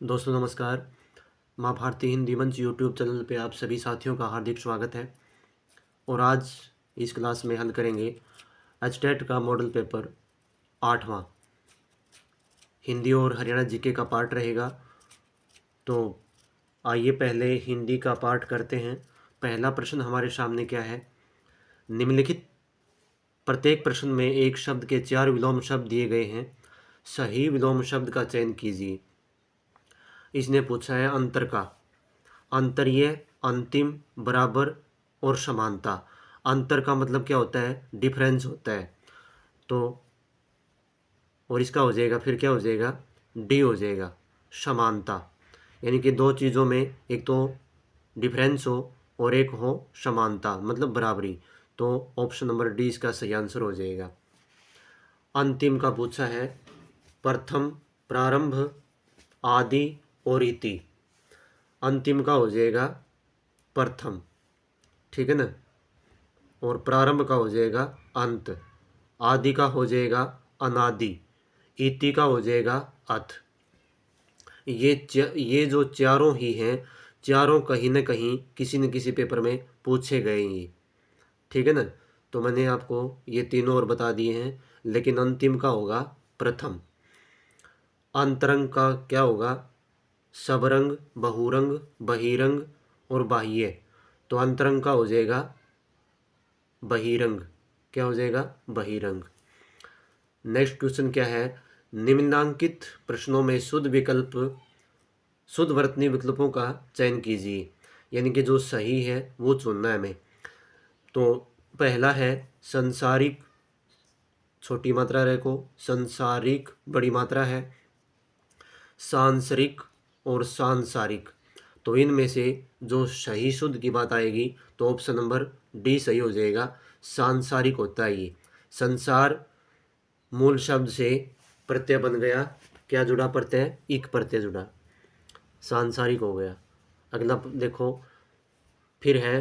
दोस्तों नमस्कार। माँ भारती हिंदी मंच यूट्यूब चैनल पे आप सभी साथियों का हार्दिक स्वागत है। और आज इस क्लास में हल करेंगे एचटेट का मॉडल पेपर 8वां हिंदी और हरियाणा जीके का पार्ट रहेगा। तो आइए पहले हिंदी का पार्ट करते हैं। पहला प्रश्न हमारे सामने क्या है? निम्नलिखित प्रत्येक प्रश्न में एक शब्द के 4 विलोम शब्द दिए गए हैं। सही विलोम शब्द का चयन कीजिए। इसने पूछा है अंतर का। अंतरीय, अंतिम, बराबर और समानता। अंतर का मतलब क्या होता है? डिफरेंस होता है। तो और इसका हो जाएगा, फिर क्या हो जाएगा? डी हो जाएगा, समानता। यानी कि दो चीज़ों में एक तो डिफरेंस हो और एक हो समानता, मतलब बराबरी। तो ऑप्शन नंबर डी इसका सही आंसर हो जाएगा। अंतिम का पूछा है प्रथम, प्रारंभ, आदि और इति। अंतिम का हो जाएगा प्रथम, ठीक है ना। और प्रारंभ का हो जाएगा अंत, आदि का हो जाएगा अनादि, इति का हो जाएगा अथ। ये जो चारों ही हैं, चारों कहीं न कहीं किसी न किसी पेपर में पूछे गए ये, ठीक है ना। तो मैंने आपको ये तीनों और बता दिए हैं, लेकिन अंतिम का होगा प्रथम। अंतरंग का क्या होगा? सबरंग, बहुरंग, बहिरंग और बाह्य। तो अंतरंग का हो जाएगा बहिरंग। क्या हो जाएगा? बहिरंग। नेक्स्ट क्वेश्चन क्या है? निम्नांकित प्रश्नों में शुद्ध वर्तनी विकल्पों का चयन कीजिए। यानी कि जो सही है वो चुनना है हमें। तो पहला है संसारिक, छोटी मात्रा रखो। संसारिक बड़ी मात्रा है। सांसरिक और सांसारिक। तो इनमें से जो सही शुद्ध की बात आएगी तो ऑप्शन नंबर डी सही हो जाएगा। सांसारिक होता है ये। संसार मूल शब्द से प्रत्यय बन गया। क्या जुड़ा? प्रत्यय, इक प्रत्यय जुड़ा, सांसारिक हो गया। अगला देखो, फिर है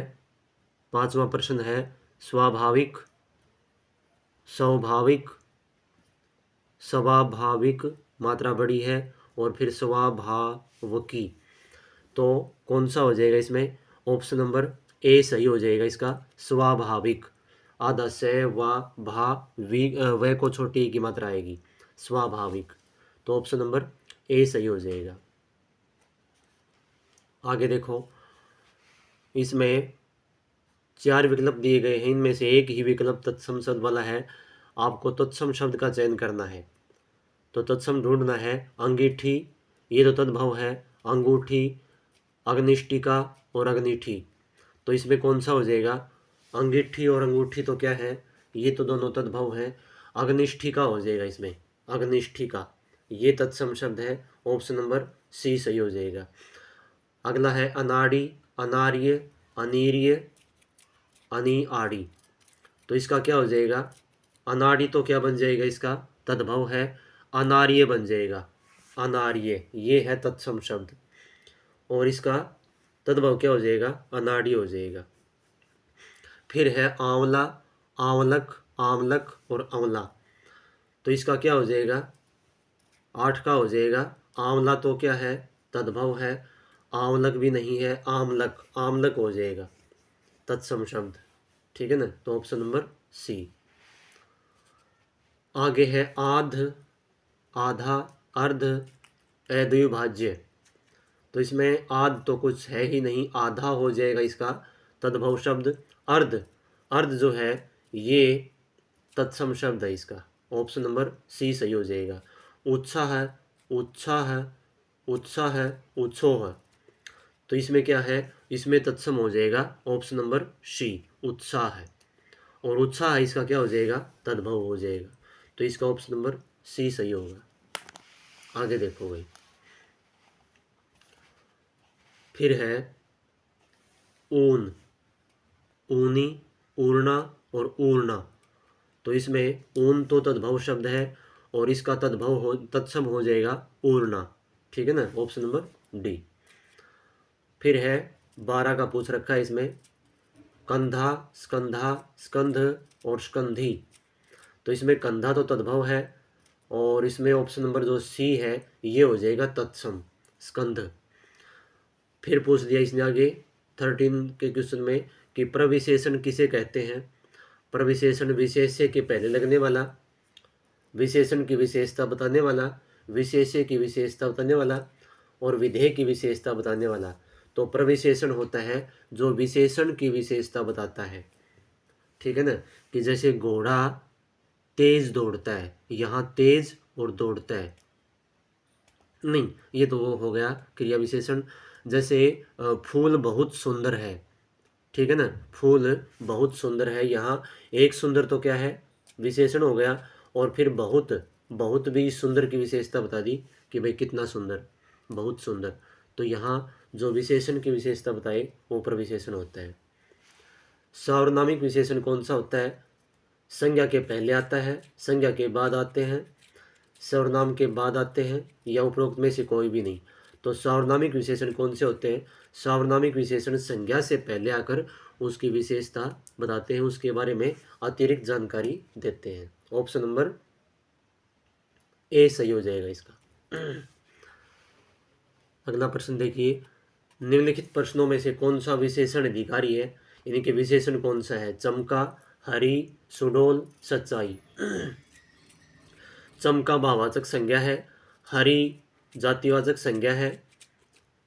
पांचवा प्रश्न है स्वाभाविक, स्वाभाविक, स्वाभाविक मात्रा बड़ी है और फिर स्वाभाविकी। तो कौन सा हो जाएगा इसमें? ऑप्शन नंबर ए सही हो जाएगा इसका, स्वाभाविक। आधा से वा भा वी व को छोटी की मात्रा आएगी, स्वाभाविक। तो ऑप्शन नंबर ए सही हो जाएगा। आगे देखो, इसमें 4 विकल्प दिए गए हैं, इनमें से एक ही विकल्प तत्सम शब्द वाला है। आपको तत्सम शब्द का चयन करना है। तो तत्सम ढूंढना है। अंगीठी, ये तो तद्भव है। अंगूठी, अग्निष्टिका और अग्निठी। तो इसमें कौन सा हो जाएगा? अंगीठी और अंगूठी तो क्या है? ये तो दोनों तद्भव हैं। अग्निष्ठिका हो जाएगा इसमें, अग्निष्ठिका। ये तत्सम शब्द है। ऑप्शन नंबर सी सही हो जाएगा। अगला है अनाड़ी, अनार्य, अनीर्य, अनिआड़ी। तो इसका क्या हो जाएगा? अनाड़ी तो क्या बन जाएगा? इसका तद्भव है। अनार्य बन जाएगा, अनार्य। ये है तत्सम शब्द। और इसका तद्भव क्या हो जाएगा? अनाड़ी हो जाएगा। फिर है आंवला, आंवलक, आंवलक और आंवला। तो इसका क्या हो जाएगा? 8 का हो जाएगा। आंवला तो क्या है? तद्भव है। आंवलक भी नहीं है, आमलक, आमलक हो जाएगा तत्सम शब्द, ठीक है ना। तो ऑप्शन नंबर सी। आगे है आध, आधा, अर्ध, अद्विभाज्य। तो इसमें आध तो कुछ है ही नहीं, आधा हो जाएगा इसका तद्भव शब्द। अर्ध, अर्ध जो है ये तत्सम शब्द है इसका। ऑप्शन नंबर सी सही हो जाएगा। उत्साह, उत्साह, उत्साह, उत्सोह। तो इसमें क्या है? इसमें तत्सम हो जाएगा ऑप्शन नंबर सी, उत्साह। और उत्साह इसका क्या हो जाएगा? तद्भव हो जाएगा। तो इसका ऑप्शन नंबर सी सही होगा। आगे देखो भाई, फिर है ऊन, ऊनी, ऊर्णा और ऊर्णा। तो इसमें ऊन तो तद्भव शब्द है और इसका तत्सम हो जाएगा ऊर्णा, ठीक है ना। Option number D. फिर है 12 का पूछ रखा है इसमें कंधा, स्कंधा, स्कंध और स्कंधी। तो इसमें कंधा तो तद्भव है और इसमें ऑप्शन नंबर जो सी है ये हो जाएगा तत्सम। स्कंध। फिर पूछ दिया इसने आगे 13 के क्वेश्चन में कि प्रविशेषण किसे कहते हैं। प्रविशेषण विशेष्य के पहले लगने वाला, विशेषण की विशेषता बताने वाला, विशेष्य की विशेषता बताने वाला और विधेय की विशेषता बताने वाला। तो प्रविशेषण होता है जो विशेषण की विशेषता बताता है, ठीक है ना। कि जैसे घोड़ा तेज दौड़ता है, यहाँ तेज और दौड़ता है नहीं, ये तो वो हो गया क्रिया विशेषण। जैसे फूल बहुत सुंदर है, ठीक है ना, फूल बहुत सुंदर है, यहाँ एक सुंदर तो क्या है, विशेषण हो गया। और फिर बहुत, बहुत भी सुंदर की विशेषता बता दी कि भाई कितना सुंदर, बहुत सुंदर। तो यहाँ जो विशेषण की विशेषता बताए वो प्रविशेषण होता है। सार्वनामिक विशेषण कौन सा होता है? संज्ञा के पहले आता है, संज्ञा के बाद आते हैं, सर्वनाम के बाद आते हैं, या उपरोक्त में से कोई भी नहीं। तो सार्वनामिक विशेषण कौन से होते हैं? सार्वनामिक विशेषण संज्ञा से पहले आकर उसकी विशेषता बताते हैं, उसके बारे में अतिरिक्त जानकारी देते हैं। ऑप्शन नंबर ए सही हो जाएगा इसका। अगला प्रश्न देखिए, निम्नलिखित प्रश्नों में से कौन सा विशेषण अधिकारी है, यानी कि विशेषण कौन सा है? चमका, हरी, सुडोल, सच्चाई। चमका भाववाचक संज्ञा है, हरी जातिवाचक संज्ञा है,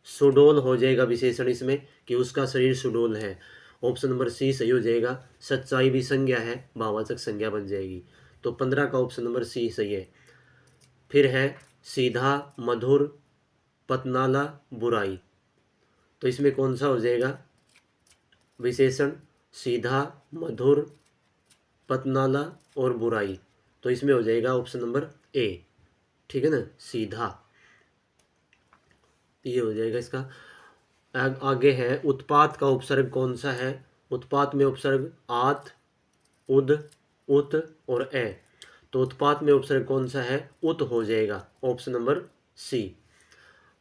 सुडोल हो जाएगा विशेषण इसमें कि उसका शरीर सुडोल है। ऑप्शन नंबर सी सही हो जाएगा। सच्चाई भी संज्ञा है, भाववाचक संज्ञा बन जाएगी। तो 15 का ऑप्शन नंबर सी सही है। फिर है सीधा, मधुर, पतनाला, बुराई। तो इसमें कौन सा हो जाएगा विशेषण? सीधा, मधुर, पतनाला और बुराई। तो इसमें हो जाएगा ऑप्शन नंबर ए, ठीक है ना, सीधा, ये हो जाएगा इसका। आगे है उत्पात का उपसर्ग कौन सा है? उत्पात में उपसर्ग आत, उद, उत और ए। तो उत्पात में उपसर्ग कौन सा है? उत हो जाएगा, ऑप्शन नंबर सी।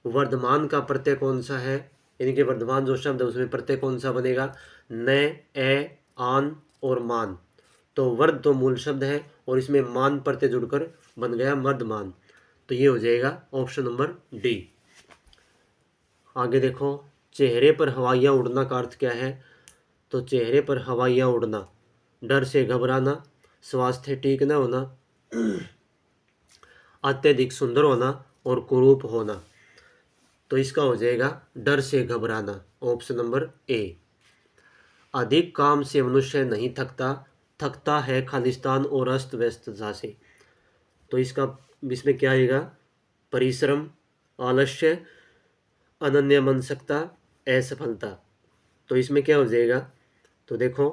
वर्धमान का प्रत्यय कौन सा है? यानी कि वर्धमान जो शब्द है उसमें प्रत्यय कौन सा बनेगा? न, ए, आन और मान। तो वर्ध तो मूल शब्द है और इसमें मान प्रत्यय जुड़कर बन गया वर्धमान। तो ये हो जाएगा ऑप्शन नंबर डी। आगे देखो, चेहरे पर हवाइयाँ उड़ना का अर्थ क्या है? तो चेहरे पर हवाइयाँ उड़ना, डर से घबराना, स्वास्थ्य ठीक न होना, अत्यधिक सुंदर होना और कुरूप होना। तो इसका हो जाएगा डर से घबराना, ऑप्शन नंबर ए। अधिक काम से मनुष्य नहीं थकता, थकता है खालिस्तान और अस्त व्यस्तता से। तो इसमें क्या आएगा? परिश्रम, आलस्य, अनन्य मनसकता, असफलता। तो इसमें क्या हो जाएगा? तो देखो,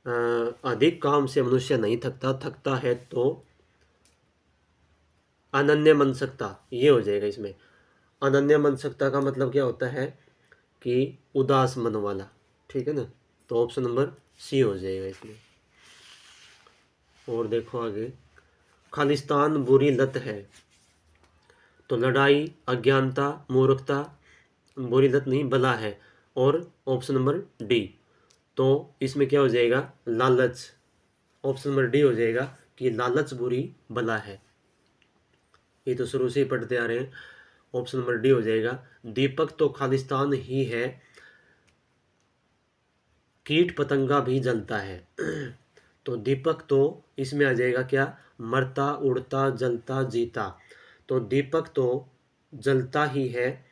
अधिक काम से मनुष्य नहीं थकता, थकता है तो अनन्य मनसकता, ये हो जाएगा इसमें। अनन्य मनसकता का मतलब क्या होता है? कि उदास मन वाला, ठीक है ना। तो ऑप्शन नंबर सी हो जाएगा इसमें। और देखो आगे, खालिस्तान बुरी लत है। तो लड़ाई, अज्ञानता, मूर्खता, बुरी लत नहीं बला है। और ऑप्शन नंबर डी। तो इसमें क्या हो जाएगा? लालच, ऑप्शन नंबर डी हो जाएगा कि लालच बुरी बला है। ये तो शुरू से ही पढ़ते आ रहे हैं, ऑप्शन नंबर डी हो जाएगा। दीपक तो खालिस्तान ही है, कीट पतंगा भी जलता है। तो दीपक तो इसमें आ जाएगा क्या? मरता, उड़ता, जलता, जीता। तो दीपक तो जलता ही है,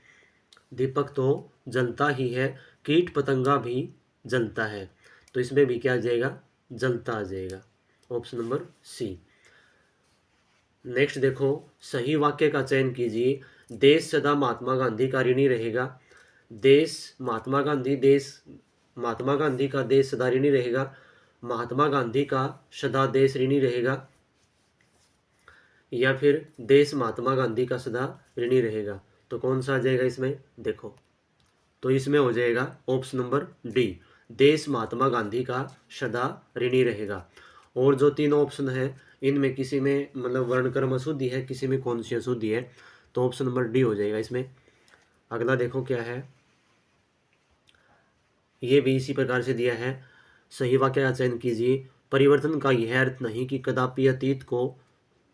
दीपक तो जलता ही है, कीट पतंगा भी जलता है। तो इसमें भी क्या आ जाएगा? जलता आ जाएगा, ऑप्शन नंबर सी। नेक्स्ट देखो, सही वाक्य का चयन कीजिए। देश सदा महात्मा गांधी का ऋणी रहेगा। देश महात्मा गांधी, देश महात्मा गांधी का देश सदा ऋणी रहेगा। महात्मा गांधी का सदा देश ऋणी रहेगा, या फिर देश महात्मा गांधी का सदा ऋणी रहेगा। तो कौन सा आ जाएगा इसमें? देखो, तो इसमें हो जाएगा ऑप्शन नंबर डी, देश महात्मा गांधी का सदा ऋणी रहेगा। और जो तीन ऑप्शन है इनमें किसी में मतलब वर्णक्रम अशुद्धि है, किसी में कौन सी अशुद्धि है? तो ऑप्शन नंबर डी हो जाएगा इसमें। अगला देखो क्या है, ये भी इसी प्रकार से दिया है। सही वाक्य का चयन कीजिए। परिवर्तन का यह अर्थ नहीं कि कदापि अतीत को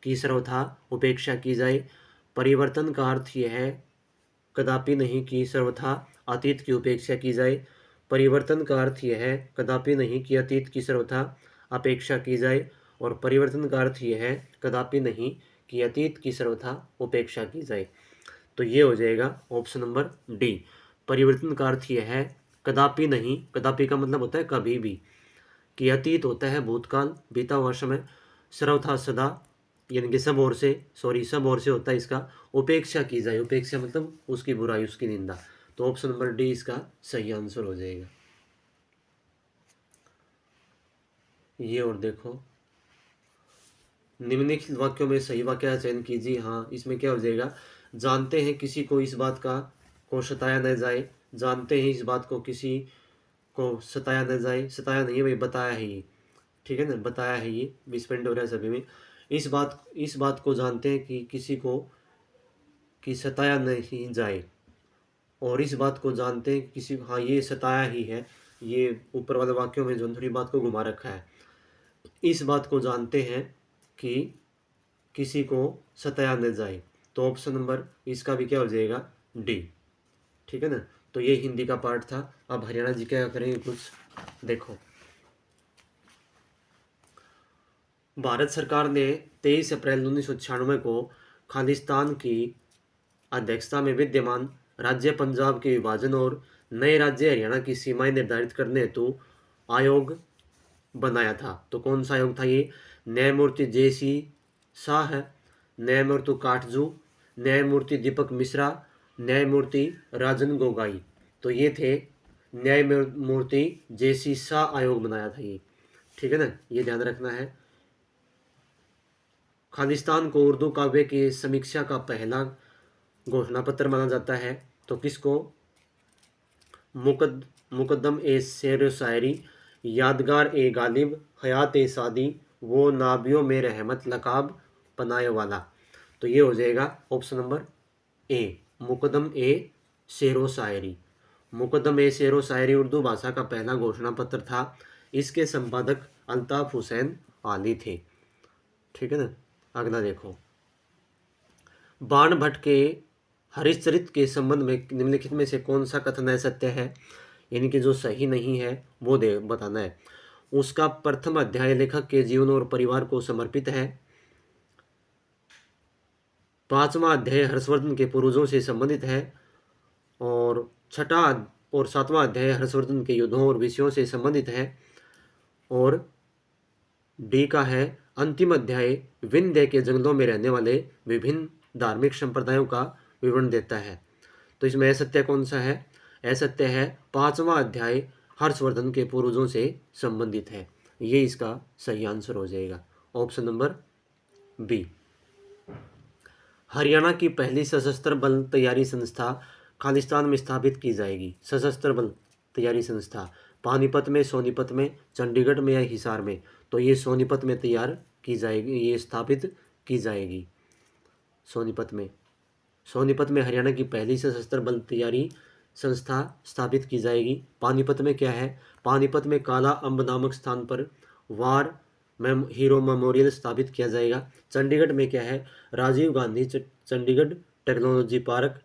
की सर्वथा उपेक्षा की जाए। परिवर्तन का अर्थ यह है कदापि नहीं कि सर्वथा अतीत की उपेक्षा की जाए। परिवर्तन का अर्थ यह है कदापि नहीं कि अतीत की सर्वथा अपेक्षा की जाए, और परिवर्तन का अर्थ यह है कदापि नहीं कि अतीत की सर्वथा उपेक्षा की जाए। तो ये हो जाएगा ऑप्शन नंबर डी। परिवर्तन का अर्थ यह है कदापि नहीं, कदापि का मतलब होता है कभी भी, कि अतीत होता है भूतकाल, बीता हुआ समय, सर्वथा सदा, यानी कि सब ओर से, सब ओर से होता है इसका उपेक्षा की जाए। उपेक्षा मतलब उसकी बुराई, उसकी निंदा। तो ऑप्शन नंबर डी इसका सही आंसर हो जाएगा। ये और देखो, निम्नलिखित वाक्यों में सही वाक्य का चयन कीजिए। हाँ, इसमें क्या हो जाएगा, जानते हैं किसी को इस बात का को सताया न जाए। जानते हैं इस बात को किसी को सताया न जाए, सताया नहीं है भाई, बताया है ये, ठीक है ना, बताया है ये, मिसप्रिंट हो रहा है सभी में। इस बात को जानते हैं कि किसी को कि सताया नहीं जाए, और इस बात को जानते हैं कि किसी, हाँ ये सताया ही है, ये ऊपर वाले वाक्यों में जो थोड़ी बात को घुमा रखा है। इस बात को जानते हैं कि किसी को सताया न जाए, तो ऑप्शन नंबर इसका भी क्या हो जाएगा, डी, ठीक है ना। तो ये हिंदी का पार्ट था। अब हरियाणा जी क्या करेंगे कुछ देखो। भारत सरकार ने 23 अप्रैल 1996 को खालिस्तान की अध्यक्षता में विद्यमान राज्य पंजाब के विभाजन और नए राज्य हरियाणा की सीमाएं निर्धारित करने हेतु आयोग बनाया था। तो कौन सा आयोग था ये, न्यायमूर्ति जे.सी. शाह है, न्यायमूर्ति काटजू, न्यायमूर्ति दीपक मिश्रा, न्यायमूर्ति राजन गोगोई। तो ये थे न्यायमूर्ति जे.सी. शाह आयोग बनाया था ये, ठीक है ना, ये ध्यान रखना है। खालिस्तान को उर्दू काव्य की समीक्षा का पहला घोषणा पत्र माना जाता है। तो किसको, मुकद्दम ए शेर शायरी, यादगार ए गालिब, हयात ए सादी, वो नाबियों में रहमत लकाब पनाए वाला। तो ये हो जाएगा ऑप्शन नंबर ए, मुकद्दम ए शेर शायरी। मुकद्दम ए शेर शायरी उर्दू भाषा का पहला घोषणा पत्र था। इसके संपादक अल्ताफ हुसैन आली थे, ठीक है ना। अगला देखो, बाण भट्ट के हरिश्चरित के संबंध में निम्नलिखित में से कौन सा कथन असत्य है, यानी कि जो सही नहीं है वो दे बताना है। उसका प्रथम अध्याय लेखक के जीवन और परिवार को समर्पित है। पांचवा अध्याय हर्षवर्धन के पूर्वजों से संबंधित है, और छठा और सातवां अध्याय हर्षवर्धन के युद्धों और विषयों से संबंधित है, और डी का है अंतिम अध्याय विंध्य के जंगलों में रहने वाले विभिन्न धार्मिक संप्रदायों का विवरण देता है। तो इसमें असत्य कौन सा है, असत्य है पांचवा अध्याय हर्षवर्धन के पूर्वजों से संबंधित है। ये इसका सही आंसर हो जाएगा, ऑप्शन नंबर बी। हरियाणा की पहली सशस्त्र बल तैयारी संस्था खालिस्तान में स्थापित की जाएगी। सशस्त्र बल तैयारी संस्था पानीपत में, सोनीपत में, चंडीगढ़ में या हिसार में। तो ये सोनीपत में तैयार की जाएगी, ये स्थापित की जाएगी सोनीपत में। सोनीपत में हरियाणा की पहली सशस्त्र बल तैयारी संस्था स्थापित की जाएगी। पानीपत में क्या है, पानीपत में काला अम्ब नामक स्थान पर वार हीरो मेमोरियल स्थापित किया जाएगा। चंडीगढ़ में क्या है, राजीव गांधी चंडीगढ़ टेक्नोलॉजी पार्क।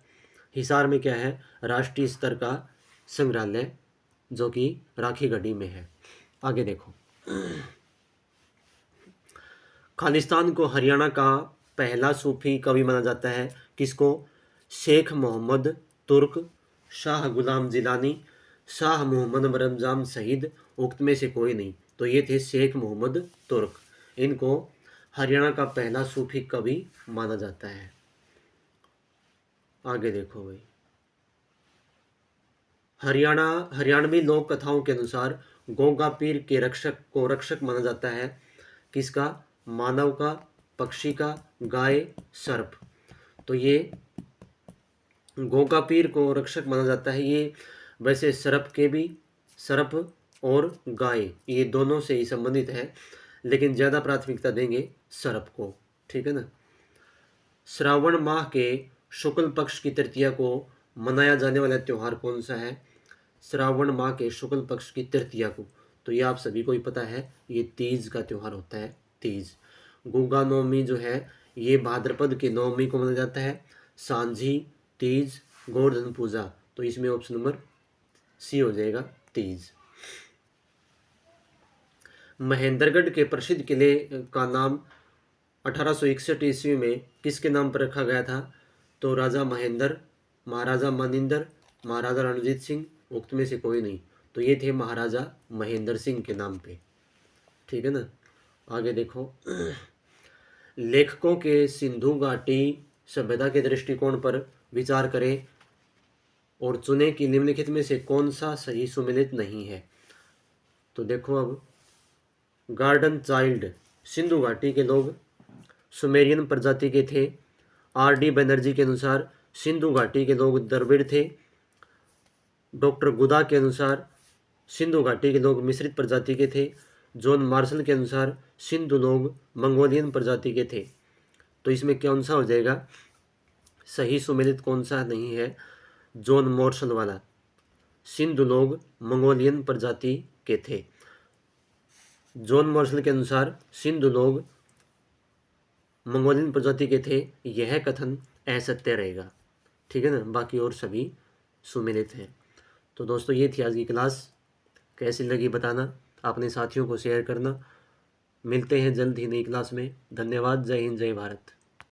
हिसार में क्या है, राष्ट्रीय स्तर का संग्रहालय जो कि राखीगढ़ी में है। आगे देखो, खालिस्तान को हरियाणा का पहला सूफी कवि माना जाता है। किसको, शेख मोहम्मद तुर्क, शाह गुलाम जिलानी, शाह मोहम्मद रमजान शहीद, उक्त में से कोई नहीं। तो ये थे शेख मोहम्मद तुर्क, इनको हरियाणा का पहला सूफी कवि माना जाता है। आगे देखो भाई, हरियाणवी लोक कथाओं के अनुसार गोगा पीर के रक्षक को रक्षक माना जाता है। किसका, मानव का, पक्षी का, गाय, सर्प। तो ये गोगा पीर को रक्षक माना जाता है। ये वैसे सर्प और गाय ये दोनों से ही संबंधित है, लेकिन ज़्यादा प्राथमिकता देंगे सर्प को, ठीक है ना। श्रावण माह के शुक्ल पक्ष की तृतीया को मनाया जाने वाला त्यौहार कौन सा है, श्रावण माह के शुक्ल पक्ष की तृतीया को। तो ये आप सभी को ही पता है, ये तीज का त्यौहार होता है, तीज। गुगा नवमी जो है ये भाद्रपद की नवमी को मनाया जाता है। सांझी, तीज, गोवर्धन पूजा, तो इसमें ऑप्शन नंबर सी हो जाएगा तीज। महेंद्रगढ़ के प्रसिद्ध किले का नाम 1861 ईस्वी में किसके नाम पर रखा गया था? तो राजा महेंद्र, महाराजा मानिंदर, महाराजा रणजीत सिंह, उक्त में से कोई नहीं। तो ये थे महाराजा महेंद्र सिंह के नाम पे। ठीक है ना। आगे देखो, लेखकों के सिंधु घाटी सभ्यता के दृष्टिकोण पर विचार करें और चुने कि निम्नलिखित में से कौन सा सही सुमेलित नहीं है। तो देखो, अब गार्डन चाइल्ड, सिंधु घाटी के लोग सुमेरियन प्रजाति के थे। आर.डी. बनर्जी के अनुसार सिंधु घाटी के लोग द्रविड़ थे। डॉक्टर गुदा के अनुसार सिंधु घाटी के लोग मिश्रित प्रजाति के थे। जॉन मार्शल के अनुसार सिंधु लोग मंगोलियन प्रजाति के थे। तो इसमें कौन सा हो जाएगा सही सुमेलित, कौन सा नहीं है? जॉन मार्शल वाला, सिंधु लोग मंगोलियन प्रजाति के थे। जॉन मार्शल के अनुसार सिंधु लोग मंगोलियन प्रजाति के थे, यह कथन असत्य रहेगा। ठीक है ना। बाकी और सभी सुमेलित हैं। तो दोस्तों, ये थी आज की क्लास। कैसी लगी बताना, अपने साथियों को शेयर करना। मिलते हैं जल्द ही नई क्लास में। धन्यवाद। जय हिंद, जय भारत।